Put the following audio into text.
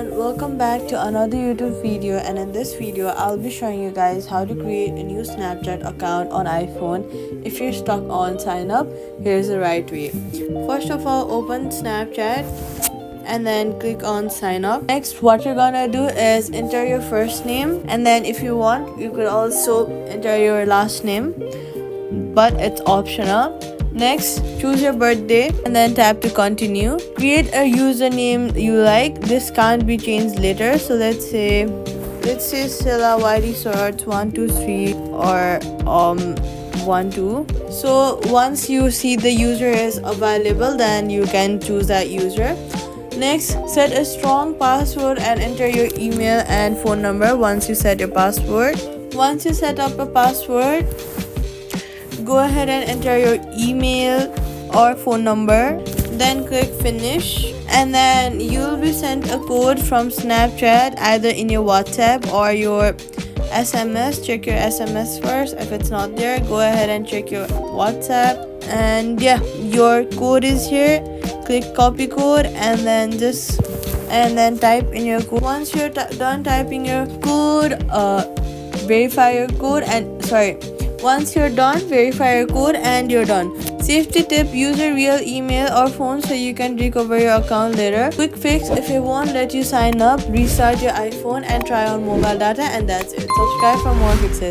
everyone, welcome back to another YouTube video, and in this video I'll be showing you guys how to create a new Snapchat account on iPhone. If you're stuck on sign up, here's the right way. First of all, open Snapchat and then click on sign up. Next, what you're gonna do is enter your first name, and then if you want you could also enter your last name, but it's optional. Next, choose your birthday and then tap to continue. Create a username you like. This can't be changed later, so let's say Silla YD Sorts 123 or 12. So once you see the user is available, then you can choose that user. Next, set a strong password and enter your email and phone number once you set your password. Once you set up a password, go ahead and enter your email or phone number, then click finish, and then you'll be sent a code from Snapchat either in your WhatsApp or your SMS. Check your SMS first. If it's not there, go ahead and check your WhatsApp, and yeah, your code is here. Click copy code and then type in your code. Once you're done typing your code, verify your code Once you're done, verify your code and you're done. Safety tip: use your real email or phone so you can recover your account later. Quick fix: if it won't let you sign up, restart your iPhone and try on mobile data, and that's it. Subscribe for more fixes.